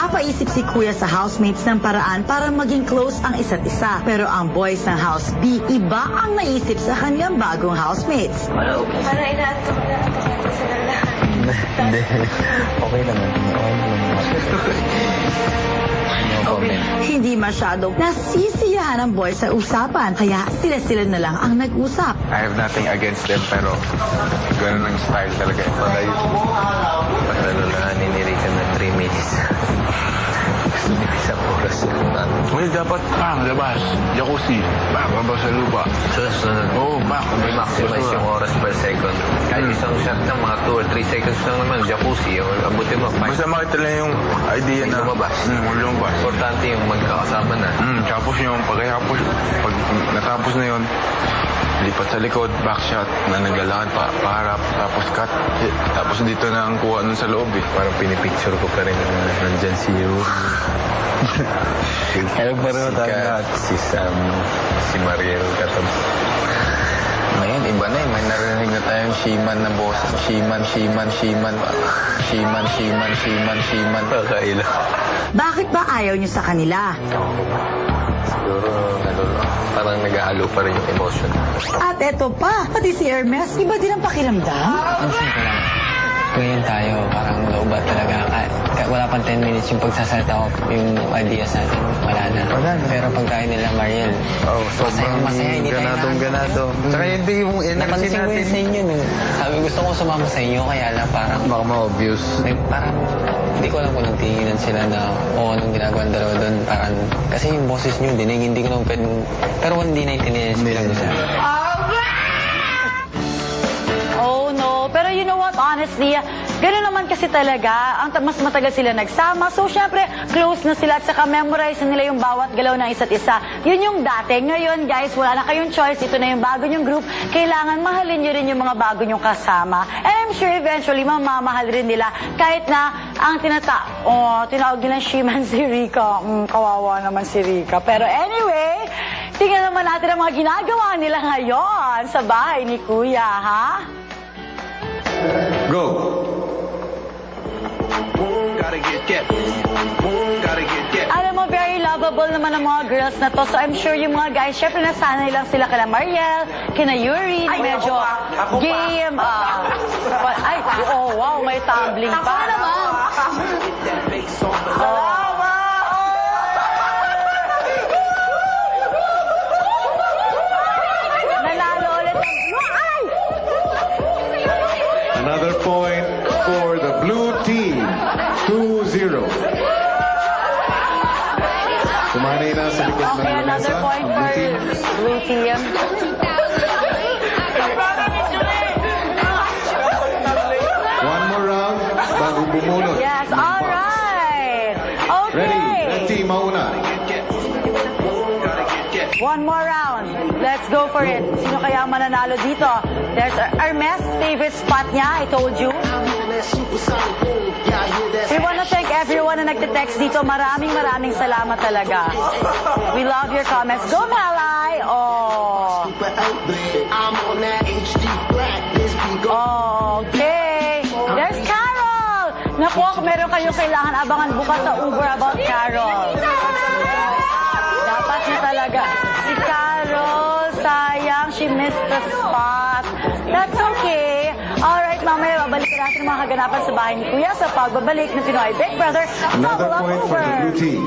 Napaisip si Kuya sa housemates ng paraan para maging close ang isa't isa. Pero ang boys ng House B, iba ang naisip sa kanyang bagong housemates. Para inaantok natin sila lahat. Hindi. Okay naman. No comment. Hindi masyadong nasisiyahan ang boys sa usapan, kaya sila-sila na lang ang nag-usap. I have nothing against them, pero ganun ang style talaga. Patalo na ninirikan ng 3 minutes. Isang oras lang. Well, dapat labas. Jacuzzi. Baba sa lupa. Susunod. Oo, May maximize yung oras per second. Kahit isang shot ng mga 2 or 3 seconds lang naman, jacuzzi. Abutin mo. Basta makita lang yung idea na lumabas. Lumabas. Importante yung magkakasama na. Tapos yung pag natapos na yun, lipat sa likod, back shot, na naglalakad paharap, tapos cut. Tapos dito na ang kuha nun sa loob eh. Parang pinipicture ko pa rin nandyan si Yuri. Pareho tayo lahat. Si Sam, si Mariel Katab. Ngayon, iba na eh. May narinig na tayong Shiman na boss. Shiman. Kakaila. Bakit ba ayaw niyo sa kanila? Siguro, parang nag-ahalo pa rin yung emotion. At eto pa, pati si Hermes, iba din ang pakiramdam. Ang simple lang. Ngayon tayo, parang loobat talaga. Wala pang 10 minutes yung pagsasalita ko, yung ideas natin, wala na. Pero pag tayo nila, Mariel, masaya, hindi tayo ganado. Tsaka hindi yung energy napansin ko yun sa inyo. Sabi, gusto ko sumama sa inyo, kaya lang parang... Baka ma-obvious. Parang, hindi ko alam kung nagtinginan sila na, anong ginagawa ng dalawa doon. Parang, kasi yung boses nyo, dinig, hindi ko naman pwedeng... Pero hindi naiintindihan yung pinag-usap. Oh no, pero you know what, honestly, gano'n naman kasi talaga, mas matagal sila nagsama, so syempre, close na sila at saka memorize na nila yung bawat galaw ng isa't isa. Yun yung dati. Ngayon, guys, wala na kayong choice, ito na yung bago nyong group, kailangan mahalin nyo rin yung mga bago nyong kasama. And I'm sure eventually, mamamahal rin nila, kahit na ang tinawag nilang Shiman si Rika. Kawawa naman si Rika. Pero anyway, tingnan naman natin ang mga ginagawa nila ngayon sa bahay ni Kuya, ha? Go! Alam mo, very lovable naman ang mga girls na to. So I'm sure yung mga guys, syempre nasanay lang sila kina Mariel, kina Yuri, medyo game. Wow, may tumbling pa. Ako naman. Nanalo ulit. Another point for the blue team. 2-0. Kumanay na sa likod ng Okay, another lamesa. point Ang for blue team. blue team. One more round bago bumulot. Yes, all right. Ready? Okay. Red team mauna. One more round. Let's go for it. Sino kaya ang mananalo dito? There's Hermes, favorite spot niya, I told you. We want to thank everyone na nagte-text dito. Maraming salamat talaga. We love your comments. Go, Malay! Oh. Okay. There's Carol! Naku, kung meron kayong kailangan abangan bukas sa Uber about Carol. Dapat na talaga. Si Carol, sayang, she missed the spot. That's okay. Alright, mamaya babalikan natin ang mga kaganapan sa bahay ni Kuya sa pagbabalik ng Pinoy Big Brother. Another Bubble point for Uber. the blue team.